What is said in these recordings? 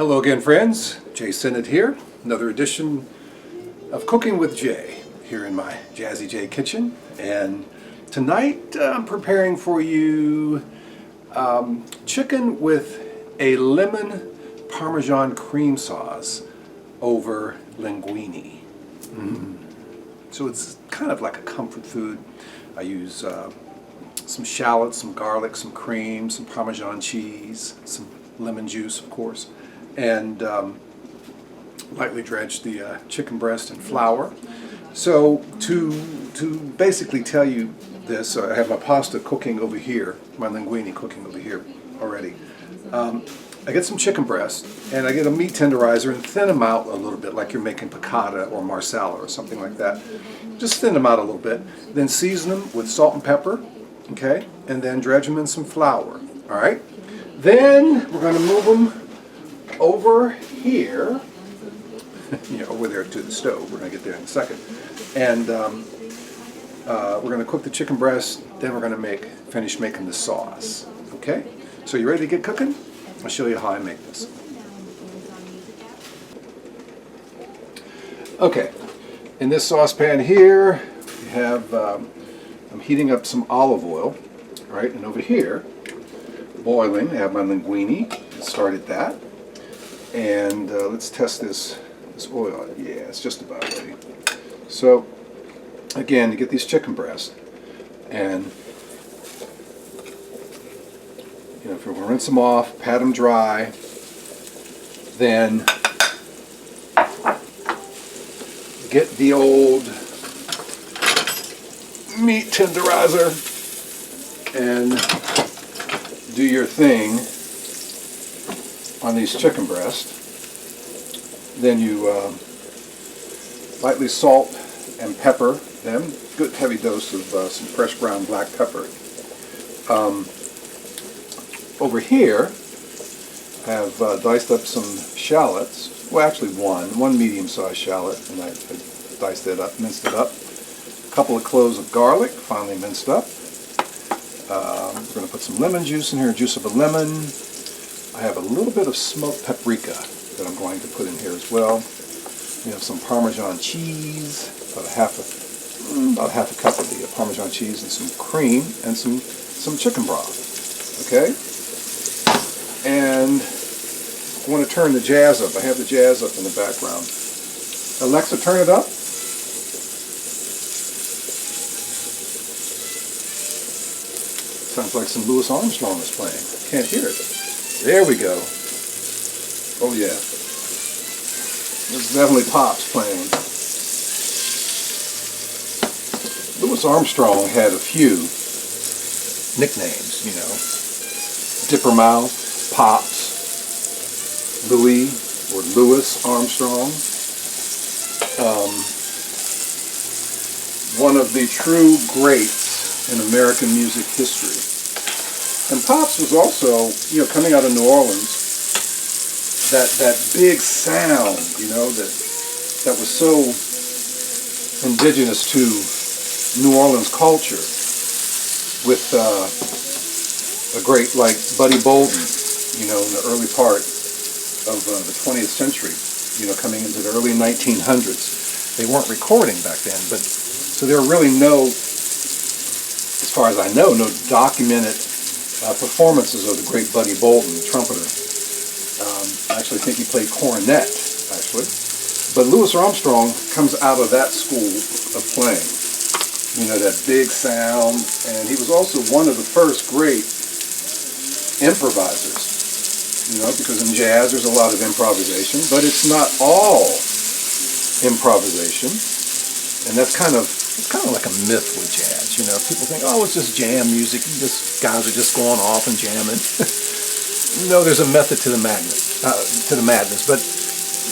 Hello again, friends. Jae Sinnett here. Another edition of Cooking with Jay here in my Jazzy J kitchen. And tonight I'm preparing for you chicken with a lemon Parmesan cream sauce over linguine. So it's kind of like a comfort food. I use some shallots, some garlic, some cream, some Parmesan cheese, some lemon juice, of course, and lightly dredge the chicken breast in flour. So to basically tell you this, I have my pasta cooking over here, my linguine cooking over here already. I get some chicken breast and I get a meat tenderizer and thin them out a little bit, like you're making piccata or marsala or something like that. Just thin them out a little bit, then season them with salt and pepper, okay, and then dredge them in some flour. All right, then we're going to move them over here, over there to the stove. We're going to get there in a second, and we're going to cook the chicken breast. Then we're going to finish making the sauce. Okay, so you ready to get cooking? I'll show you how I make this. Okay, in this saucepan here, we have, I'm heating up some olive oil, right? And over here, boiling, I have my linguine. Started that. And let's test this oil. Yeah, it's just about ready. So, again, you get these chicken breasts, and if we're going to rinse them off, pat them dry, then get the old meat tenderizer and do your thing on these chicken breasts. Then you lightly salt and pepper them. Good heavy dose of some fresh ground black pepper. Over here, I have diced up some shallots. Well, actually one medium-sized shallot, and I diced it up, minced it up. A couple of cloves of garlic, finely minced up. We're going to put some lemon juice in here, juice of a lemon. I have a little bit of smoked paprika that I'm going to put in here as well. We have some Parmesan cheese, about half a cup of the Parmesan cheese, and some cream and some chicken broth. Okay. And I want to turn the jazz up. I have the jazz up in the background. Alexa, turn it up. Sounds like some Louis Armstrong is playing. Can't hear it. There we go. Oh yeah. This is definitely Pops playing. Louis Armstrong had a few nicknames, Dipper Mouth, Pops, Louis or Louis Armstrong. One of the true greats in American music history. And Pops was also, coming out of New Orleans, that big sound, that was so indigenous to New Orleans culture, with a great like Buddy Bolden, in the early part of the 20th century, coming into the early 1900s. They weren't recording back then, so there were really no, as far as I know, no documented performances of the great Buddy Bolden, the trumpeter. I actually think he played cornet, actually. But Louis Armstrong comes out of that school of playing, that big sound, and he was also one of the first great improvisers, because in jazz there's a lot of improvisation, but it's not all improvisation, and that's kind of like a myth with jazz. People think, oh, it's just jam music, guys are just going off and jamming. No, there's a method to the madness, but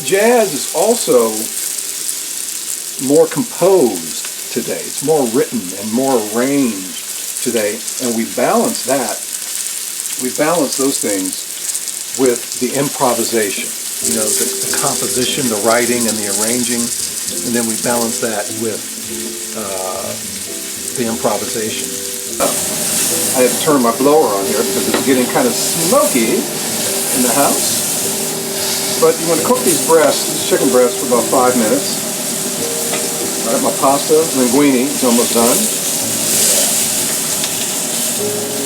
jazz is also more composed today. It's more written and more arranged today, and we balance that. We balance those things with the improvisation, the composition, the writing, and the arranging, and then we balance that with the improvisation. I had to turn my blower on here because it's getting kind of smoky in the house. But you want to cook these chicken breasts for about 5 minutes. All right, my pasta, linguine, is almost done.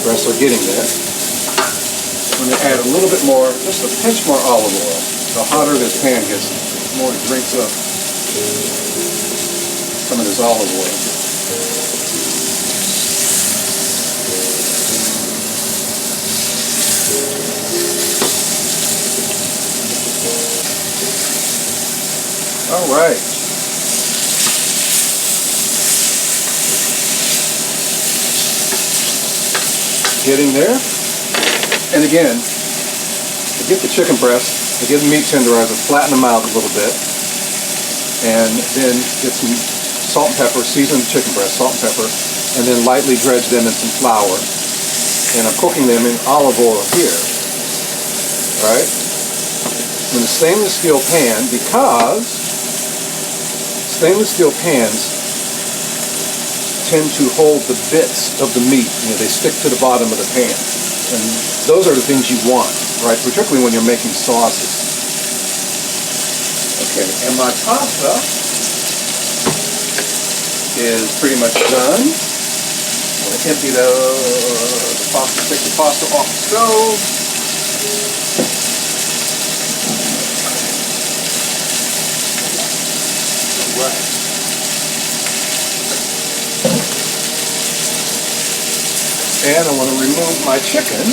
Breasts are getting there. I'm going to add a little bit more, just a pinch more olive oil. The hotter this pan gets, the more it drinks up some of this olive oil. All right. Getting there. And again, to get the chicken breast, to get the meat tenderizer, flatten them out a little bit. And then get some salt and pepper, season the chicken breast, salt and pepper, and then lightly dredge them in some flour. And I'm cooking them in olive oil here. All right? In a stainless steel pan, because stainless steel pans tend to hold the bits of the meat. You know, they stick to the bottom of the pan. And those are the things you want, right? Particularly when you're making sauces. Okay, and my pasta is pretty much done. I'm going to empty the pasta, take the pasta off the stove. All right. And I want to remove my chicken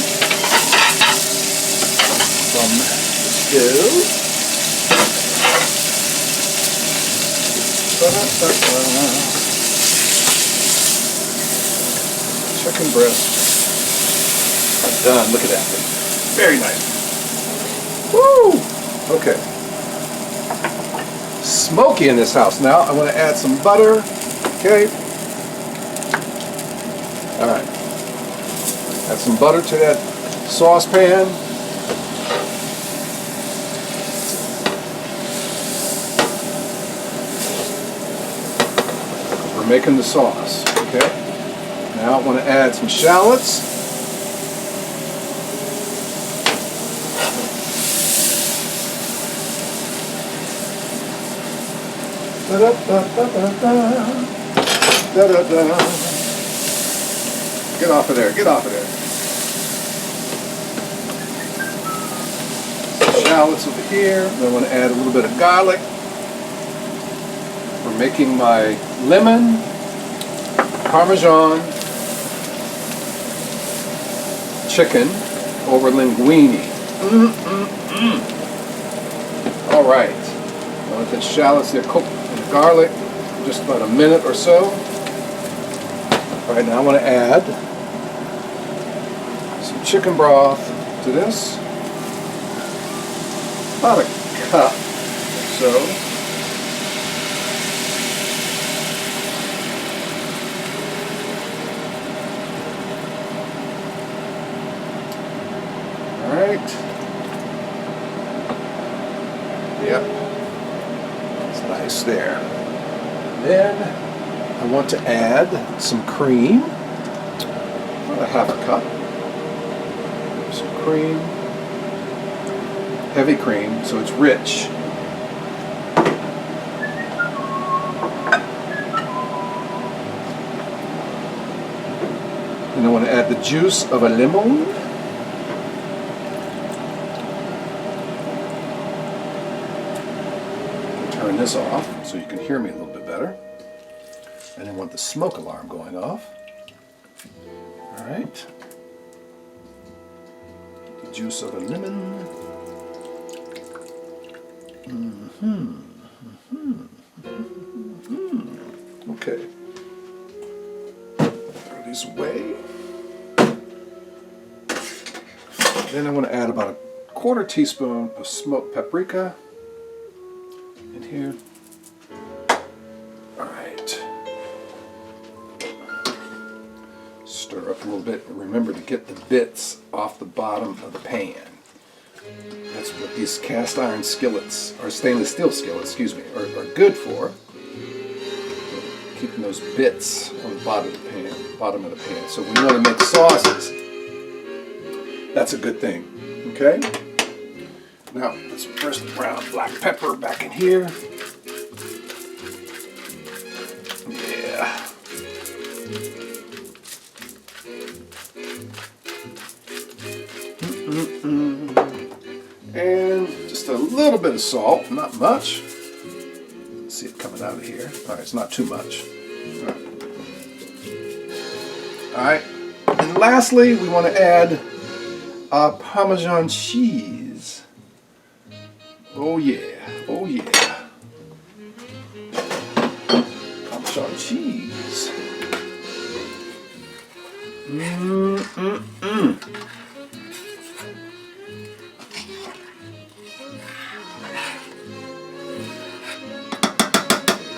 from the stove. Chicken breast. Done. Look at that. Very nice. Woo! Okay. Smoky in this house. Now I want to add some butter. Okay. All right. Add some butter to that saucepan. We're making the sauce, okay? Now I want to add some shallots. Get off of there, get off of there. Shallots over here. Then I want to add a little bit of garlic. We're making my lemon, Parmesan, chicken over linguine. All right. I'll let the shallots there cook in the garlic for just about a minute or so. All right, now I want to add some chicken broth to this. About a cup or so. All right. Yep. It's nice there. Then I want to add some cream. About a half a cup. Some cream. Heavy cream, so it's rich. And I want to add the juice of a lemon. Turn this off so you can hear me a little bit better. And I want the smoke alarm going off. All right. The juice of a lemon. Okay. Throw these away. Then I want to add about a quarter teaspoon of smoked paprika in here. All right. Stir up a little bit. Remember to get the bits off the bottom of the pan. That's what these cast iron skillets, or stainless steel skillets, excuse me, are good for. Keeping those bits on the bottom of the pan. So when you want to make sauces, that's a good thing. Okay? Now, put some first ground black pepper back in here. Yeah. And just a little bit of salt, not much. See it coming out of here. All right, it's not too much. All right. And lastly, we want to add Parmesan cheese. Oh yeah, oh yeah. Parmesan cheese.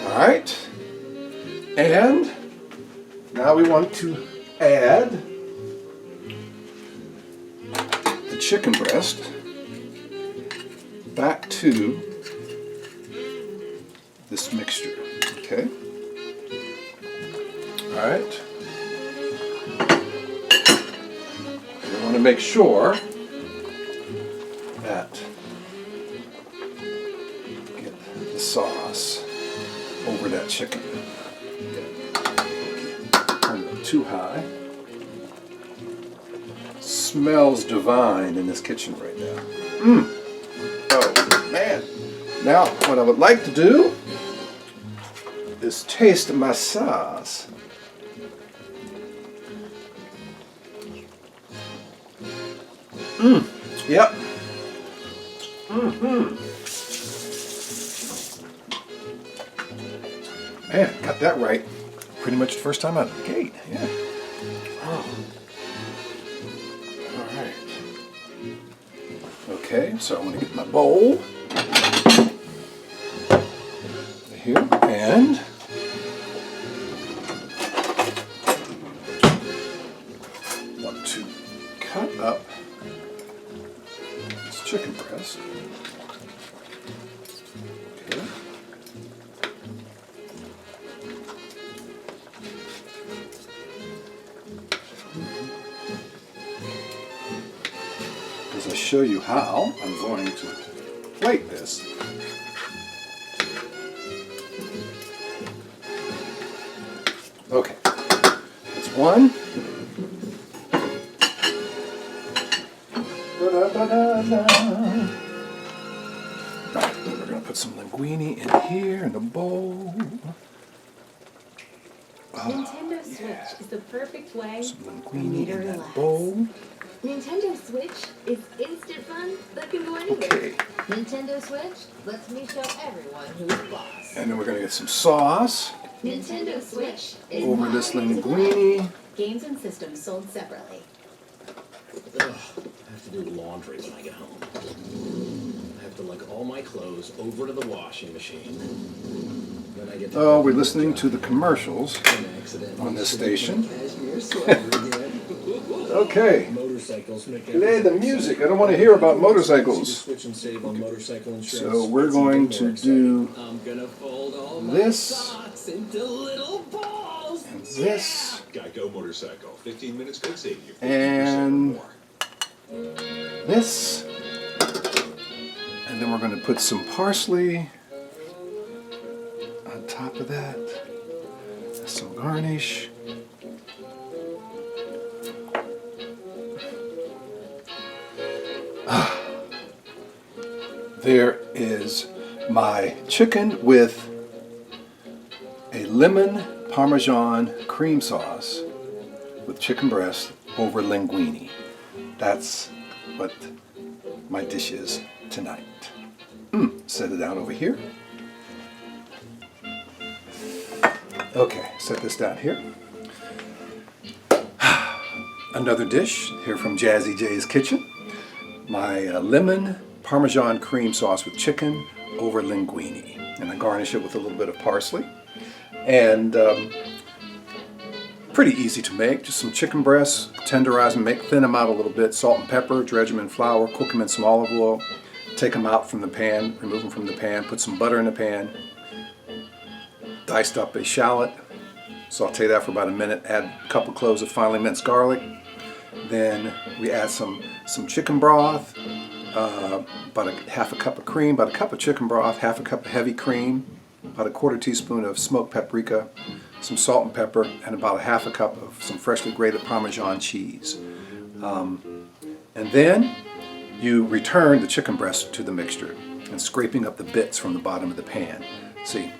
All right, and now we want to add the chicken breast back to this mixture, okay? All right. We want to make sure that get the sauce over that chicken. Turn it up too high. Smells divine in this kitchen right now. Oh man. Now what I would like to do is taste my sauce. Yep. Man, got that right pretty much the first time out of the gate. Yeah. Oh. All right. Okay, so I'm going to get my bowl here and want to cut up this chicken breast. Okay. As I show you how, I'm going to plate this. Okay, that's one. Right, we're going to put some linguine in here in the bowl. Nintendo Switch is the perfect way Some linguine in that bowl. Nintendo Switch is instant fun that can go anywhere. Okay. Nintendo Switch lets me show everyone who's boss. And then we're going to get some sauce Nintendo Switch is over this linguine. Games and systems sold separately. Ugh, I have to do laundry when I get home. I have to lug all my clothes over to the washing machine. Then I get to Oh, we're listening to the commercials accident on this station. Cashmere sweater again. Okay. Motorcycles make Play the music. I don't want to hear about motorcycles. Switch and save on motorcycle insurance. So we're going to do I'm gonna fold all my this socks into little balls. and this Geico Motorcycle. 15 minutes could save you 50% And- more. this, and then we're going to put some parsley on top of that, some garnish. There is my chicken with a lemon Parmesan cream sauce with chicken breast over linguine. That's what my dish is tonight. Set it down over here. Okay, set this down here. Another dish here from Jazzy J's Kitchen. My lemon Parmesan cream sauce with chicken over linguine. And I garnish it with a little bit of parsley. And pretty easy to make. Just some chicken breasts, tenderize them, thin them out a little bit, salt and pepper, dredge them in flour, cook them in some olive oil, take them out from the pan, remove them from the pan, put some butter in the pan, diced up a shallot, saute that for about a minute, add a couple cloves of finely minced garlic. Then we add some chicken broth, about half a cup of cream, about a cup of chicken broth, half a cup of heavy cream, about a quarter teaspoon of smoked paprika, some salt and pepper, and about a half a cup of some freshly grated Parmesan cheese. And then you return the chicken breast to the mixture and scraping up the bits from the bottom of the pan. See,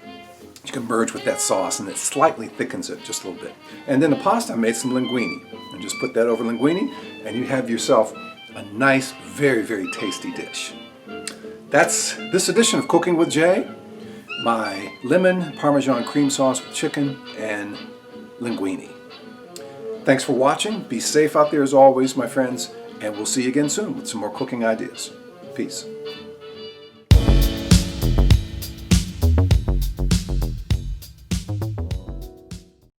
you can merge with that sauce and it slightly thickens it just a little bit. And then the pasta, I made some linguine and just put that over linguine and you have yourself a nice, very, very tasty dish. That's this edition of Cooking with Jay. My lemon Parmesan cream sauce with chicken and linguine. Thanks for watching. Be safe out there as always, my friends, and we'll see you again soon with some more cooking ideas. Peace.